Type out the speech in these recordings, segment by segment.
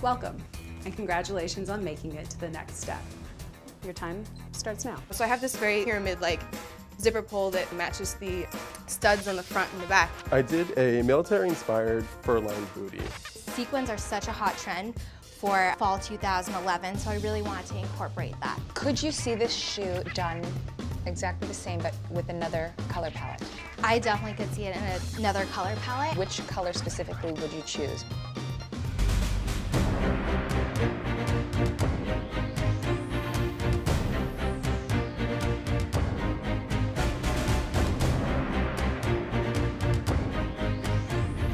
Welcome, and congratulations on making it to the next step. Your time starts now. So I have this very pyramid-like zipper pull that matches the studs on the front and the back. I did a military-inspired fur-lined booty. Sequins are such a hot trend for fall 2011, so I really wanted to incorporate that. Could you see this shoe done exactly the same but with another color palette? I definitely could see it in another color palette. Which color specifically would you choose?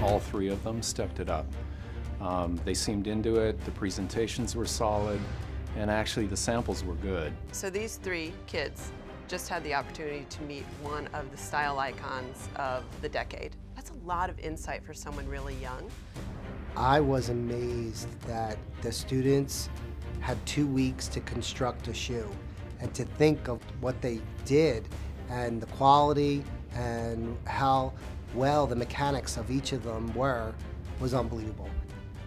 All three of them stepped it up. They seemed into it, the presentations were solid, and actually the samples were good. So these three kids just had the opportunity to meet one of the style icons of the decade. That's a lot of insight for someone really young. I was amazed that the students had 2 weeks to construct a shoe, and to think of what they did and the quality and how well the mechanics of each of them was unbelievable.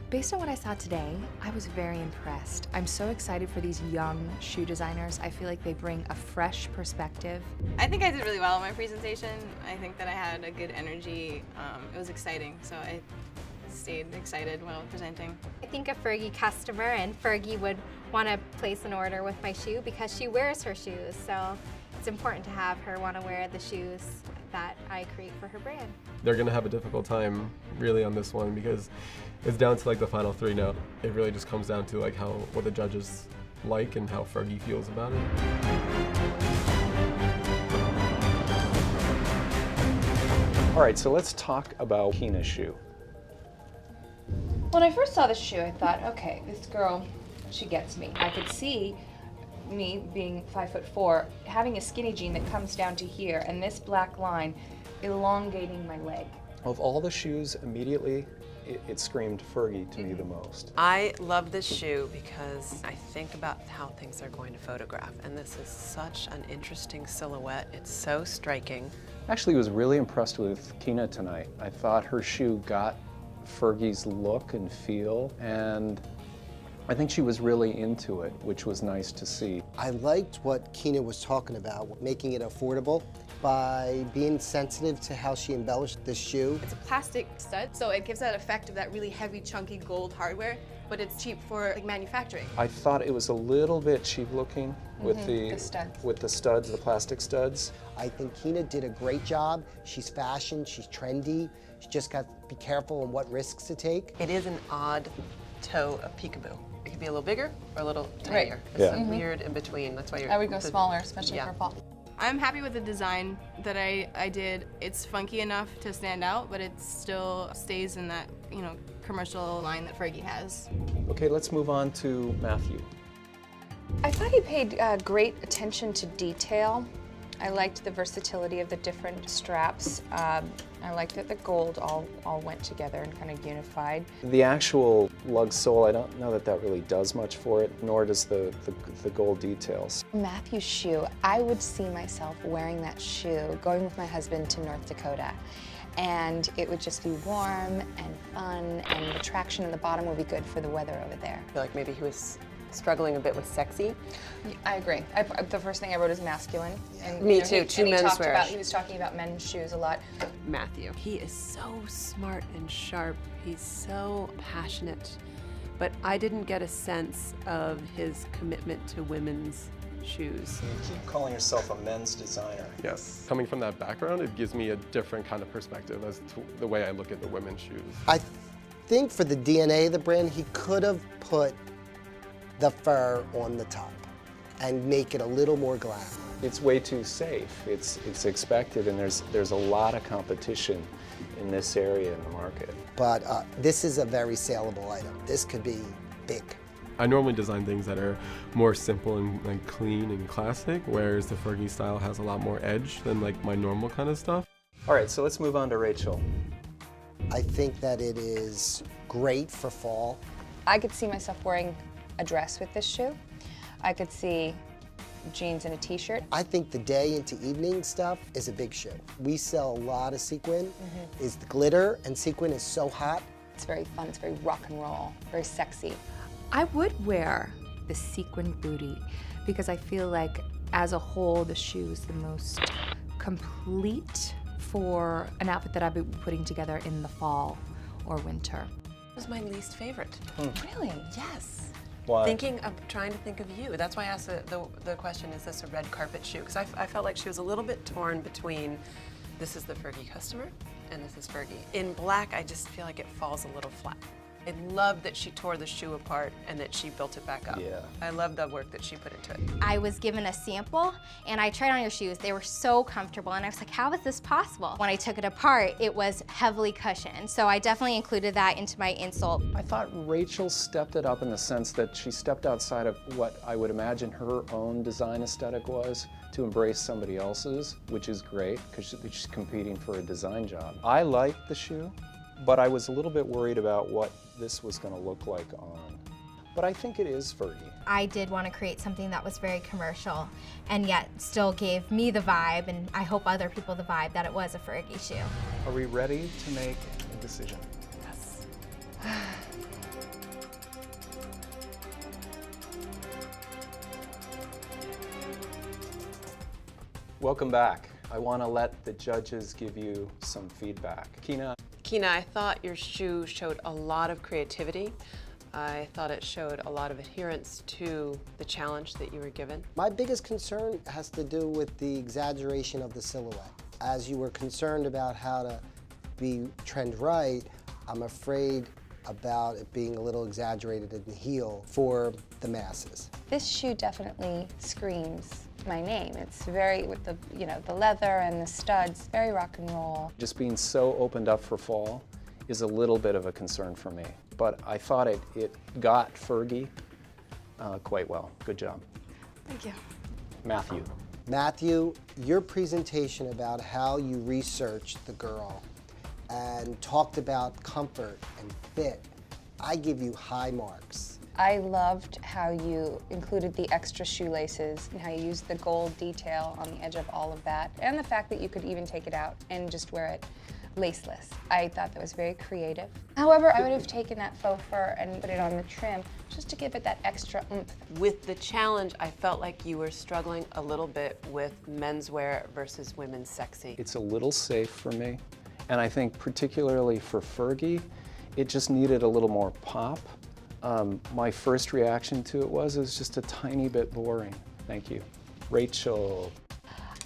Based on what I saw today, I was very impressed. I'm so excited for these young shoe designers. I feel like they bring a fresh perspective. I think I did really well in my presentation. I think that I had a good energy. It was exciting, so I stayed excited while presenting. I think a Fergie customer and Fergie would want to place an order with my shoe because she wears her shoes, so it's important to have her want to wear the shoes that I create for her brand. They're gonna have a difficult time really on this one because it's down to like the final three now. It really just comes down to like what the judges like and how Fergie feels about it. All right, so let's talk about Keena's shoe. When I first saw the shoe, I thought, okay, this girl, she gets me. I could see me being 5'4", having a skinny jean that comes down to here, and this black line elongating my leg. Of all the shoes, immediately, it screamed Fergie to me the most. I love this shoe because I think about how things are going to photograph, and this is such an interesting silhouette. It's so striking. Actually, was really impressed with Keena tonight. I thought her shoe got Fergie's look and feel, and I think she was really into it, which was nice to see. I liked what Keena was talking about, making it affordable by being sensitive to how she embellished the shoe. It's a plastic stud, so it gives that effect of that really heavy, chunky gold hardware, but it's cheap for manufacturing. I thought it was a little bit cheap looking with the studs. with the studs, the plastic studs. I think Keena did a great job. She's fashion, she's trendy. She just got to be careful on what risks to take. It is an odd toe of peekaboo. It could be a little bigger or a little tinier. It's a weird in between. That's why you're. I would go smaller, especially for fall. I'm happy with the design that I did. It's funky enough to stand out, but it still stays in that, commercial line that Fergie has. Okay, let's move on to Matthew. I thought he paid great attention to detail. I liked the versatility of the different straps. I liked that the gold all went together and kind of unified. The actual lug sole, I don't know that really does much for it, nor does the gold details. Matthew's shoe, I would see myself wearing that shoe, going with my husband to North Dakota. And it would just be warm and fun, and the traction in the bottom would be good for the weather over there. I feel like maybe he was struggling a bit with sexy. I agree. The first thing I wrote is masculine. And, Me too, two menswear. He was talking about men's shoes a lot. Matthew. He is so smart and sharp. He's so passionate. But I didn't get a sense of his commitment to women's shoes. You keep calling yourself a men's designer. Yes. Coming from that background, it gives me a different kind of perspective as to the way I look at the women's shoes. I think for the DNA of the brand, he could have put the fur on the top and make it a little more glam. It's way too safe. It's expected, and there's a lot of competition in this area in the market. But this is a very saleable item. This could be big. I normally design things that are more simple and like clean and classic, whereas the Fergie style has a lot more edge than like my normal kind of stuff. All right, so let's move on to Rachel. I think that it is great for fall. I could see myself wearing a dress with this shoe. I could see jeans and a t-shirt. I think the day into evening stuff is a big shoe. We sell a lot of sequin. Is the glitter, and sequin is so hot It's very fun, it's very rock and roll, very sexy. I would wear the sequin booty because I feel like as a whole the shoe is the most complete for an outfit that I've been putting together in the fall or winter. It was my least favorite. Really? Yes. Why? Trying to think of you. That's why I asked the question, is this a red carpet shoe? Because I felt like she was a little bit torn between this is the Fergie customer and this is Fergie. In black, I just feel like it falls a little flat. I love that she tore the shoe apart and that she built it back up. Yeah. I love the work that she put into it. I was given a sample and I tried on your shoes. They were so comfortable and I was like, how is this possible? When I took it apart, it was heavily cushioned. So I definitely included that into my insole. I thought Rachel stepped it up in the sense that she stepped outside of what I would imagine her own design aesthetic was to embrace somebody else's, which is great because she's competing for a design job. I liked the shoe, but I was a little bit worried about what this was going to look like on. But I think it is Fergie. I did want to create something that was very commercial and yet still gave me the vibe, and I hope other people the vibe, that it was a Fergie shoe. Are we ready to make a decision? Yes. Welcome back. I want to let the judges give you some feedback. Kina, I thought your shoe showed a lot of creativity. I thought it showed a lot of adherence to the challenge that you were given. My biggest concern has to do with the exaggeration of the silhouette. As you were concerned about how to be trend right, I'm afraid about it being a little exaggerated in the heel for the masses. This shoe definitely screams my name. It's very, with the, the leather and the studs, very rock and roll. just being so opened up for fall is a little bit of a concern for me. But I thought it got Fergie quite well. Good job. Thank you. Matthew. Matthew, your presentation about how you researched the girl and talked about comfort and fit, I give you high marks. I loved how you included the extra shoelaces and how you used the gold detail on the edge of all of that, and the fact that you could even take it out and just wear it laceless. I thought that was very creative. However, I would have taken that faux fur and put it on the trim just to give it that extra oomph. With the challenge, I felt like you were struggling a little bit with menswear versus women's sexy. It's a little safe for me, and I think particularly for Fergie, it just needed a little more pop. My first reaction to it was just a tiny bit boring. Thank you. Rachel.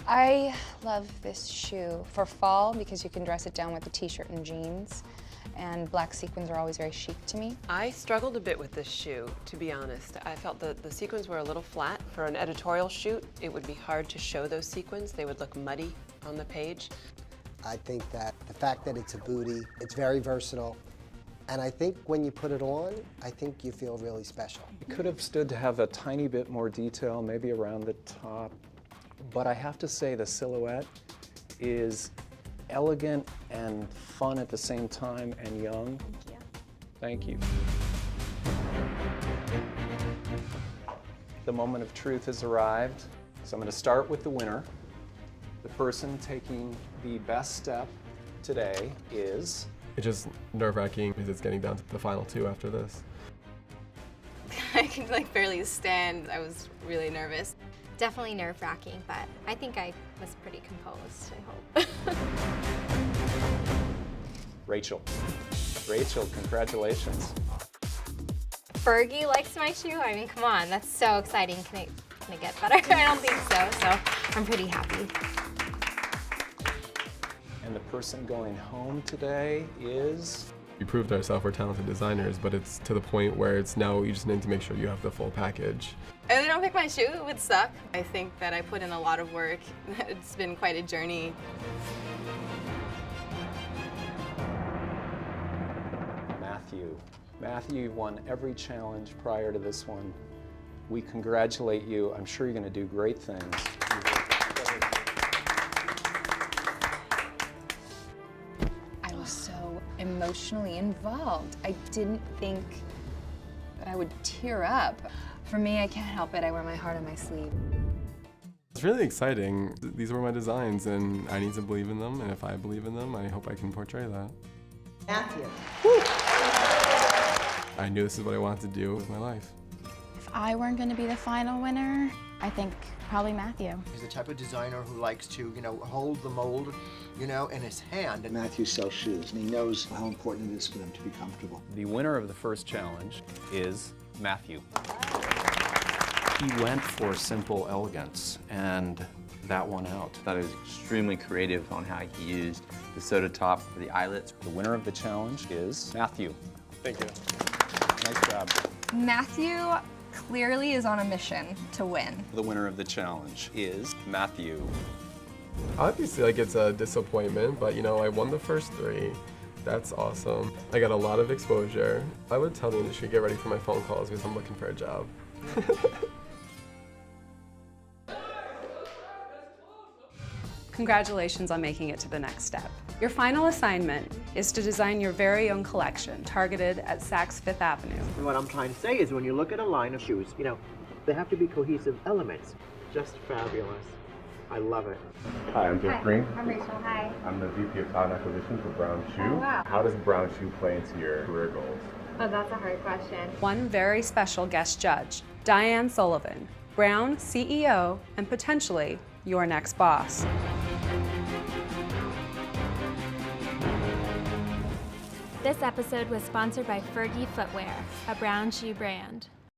I love this shoe for fall because you can dress it down with a t-shirt and jeans, and black sequins are always very chic to me. I struggled a bit with this shoe, to be honest. I felt that the sequins were a little flat. For an editorial shoot, it would be hard to show those sequins. They would look muddy on the page. I think that the fact that it's a booty, it's very versatile. And I think when you put it on, I think you feel really special. It could have stood to have a tiny bit more detail, maybe around the top. But I have to say the silhouette is elegant and fun at the same time and young. Thank you. The moment of truth has arrived. So I'm going to start with the winner. The person taking the best step today is... It's just nerve-wracking because it's getting down to the final two after this. I could barely stand. I was really nervous. Definitely nerve-wracking, but I think I was pretty composed, I hope. Rachel. Rachel, congratulations. Fergie likes my shoe? I mean, come on, that's so exciting. Can it get better? I don't think so, so I'm pretty happy. And the person going home today is... We proved ourselves, we're talented designers, but it's to the point where it's now you just need to make sure you have the full package. I really don't think my shoe would suck. I think that I put in a lot of work. It's been quite a journey. Matthew. Matthew won every challenge prior to this one. We congratulate you. I'm sure you're going to do great things. I was so emotionally involved. I didn't think that I would tear up. For me, I can't help it. I wear my heart on my sleeve. It's really exciting. These were my designs and I need to believe in them, and if I believe in them, I hope I can portray that. Matthew. I knew this is what I wanted to do with my life. If I weren't going to be the final winner, I think probably Matthew. He's the type of designer who likes to, hold the mold, in his hand. Matthew sells shoes, and he knows how important it is for them to be comfortable. The winner of the first challenge is Matthew. He went for simple elegance, and that won out. I thought it was extremely creative on how he used the soda top for the eyelets. The winner of the challenge is Matthew. Thank you. Nice job. Matthew clearly is on a mission to win. The winner of the challenge is Matthew. Obviously, it's a disappointment, but I won the first 3. That's awesome. I got a lot of exposure. I would tell the industry, get ready for my phone calls because I'm looking for a job. Congratulations on making it to the next step. Your final assignment is to design your very own collection targeted at Saks Fifth Avenue. And what I'm trying to say is when you look at a line of shoes, they have to be cohesive elements. Just fabulous. I love it. Hi, I'm Jeff Green. I'm Rachel. Hi. I'm the VP of Talent Acquisition for Brown Shoe. Oh, wow. How does Brown Shoe play into your career goals? Oh, that's a hard question. One very special guest judge, Diane Sullivan, Brown CEO and potentially your next boss. This episode was sponsored by Fergie Footwear, a Brown shoe brand.